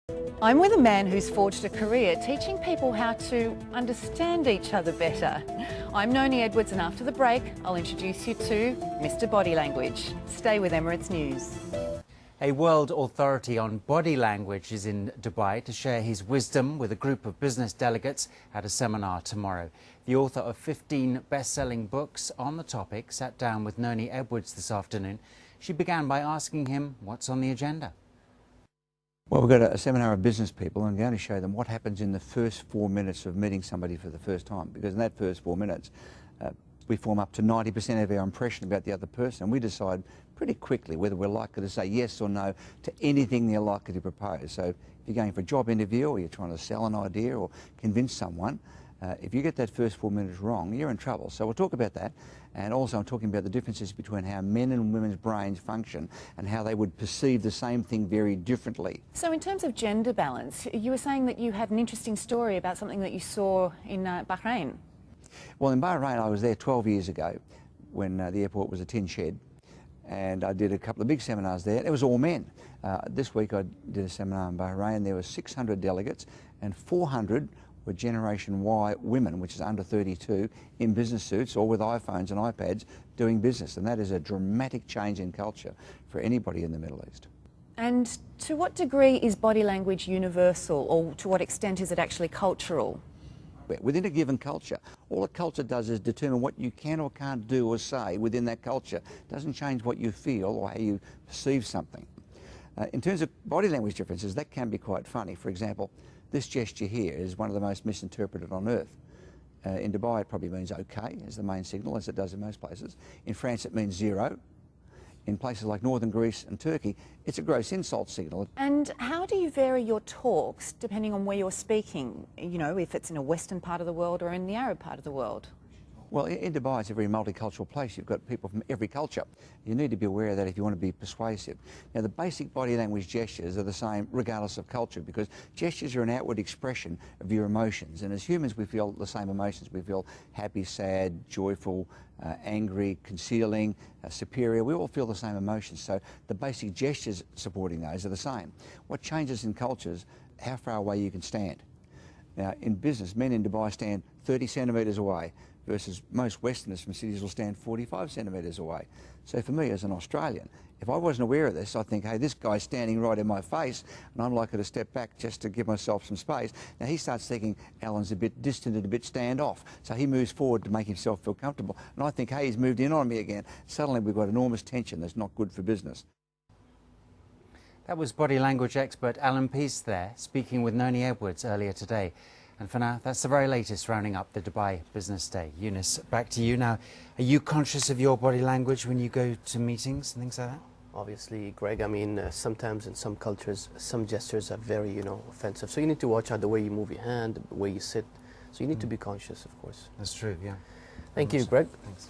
I'm with a man who's forged a career teaching people how to understand each other better. I'm Noni Edwards, and after the break, I'll introduce you to Mr. Body Language. Stay with Emirates News. A world authority on body language is in Dubai to share his wisdom with a group of business delegates at a seminar tomorrow. The author of 15 best-selling books on the topic sat down with Noni Edwards this afternoon. She began by asking him what's on the agenda. Well, we've got a seminar of business people, and I'm going to show them what happens in the first 4 minutes of meeting somebody for the first time, because in that first 4 minutes we form up to 90% of our impression about the other person, and we decide pretty quickly whether we're likely to say yes or no to anything they're likely to propose. So if you're going for a job interview or you're trying to sell an idea or convince someone, if you get that first 4 minutes wrong, you're in trouble. So we'll talk about that, and also I'm talking about the differences between how men and women's brains function and how they would perceive the same thing very differently. So in terms of gender balance, you were saying that you had an interesting story about something that you saw in Bahrain. Well, in Bahrain, I was there 12 years ago when the airport was a tin shed, and I did a couple of big seminars there. It was all men. This week I did a seminar in Bahrain. There were 600 delegates, and 400 were Generation Y women, which is under 32, in business suits or with iPhones and iPads doing business. And that is a dramatic change in culture for anybody in the Middle East. And to what degree is body language universal, or to what extent is it actually cultural? Within a given culture, all a culture does is determine what you can or can't do or say within that culture. It doesn't change what you feel or how you perceive something. In terms of body language differences, that can be quite funny. For example, this gesture here is one of the most misinterpreted on earth. In Dubai it probably means okay as the main signal, as it does in most places. In France it means zero. In places like northern Greece and Turkey, it's a gross insult signal. And how do you vary your talks depending on where you're speaking? You know, if it's in a Western part of the world or in the Arab part of the world? Well, in Dubai it's a very multicultural place. You've got people from every culture. You need to be aware of that if you want to be persuasive. Now, the basic body language gestures are the same regardless of culture, because gestures are an outward expression of your emotions. And as humans, we feel the same emotions. We feel happy, sad, joyful, angry, concealing, superior. We all feel the same emotions. So the basic gestures supporting those are the same. What changes in cultures, how far away you can stand. Now, in business, men in Dubai stand 30 centimetres away, versus most Westerners from cities will stand 45 centimetres away. So for me as an Australian, if I wasn't aware of this, I'd think, hey, this guy's standing right in my face and I'm likely to step back just to give myself some space. Now he starts thinking Alan's a bit distant and a bit standoff, so he moves forward to make himself feel comfortable. And I think, hey, he's moved in on me again. Suddenly we've got enormous tension that's not good for business. That was body language expert Allan Pease there, speaking with Noni Edwards earlier today. And for now, that's the very latest rounding up the Dubai Business Day. Eunice, back to you now. Are you conscious of your body language when you go to meetings and things like that? Obviously, Greg, I mean, sometimes in some cultures, some gestures are very, offensive. So you need to watch out the way you move your hand, the way you sit. So you need to be conscious, of course. That's true, yeah. Thank you, Greg. Thanks.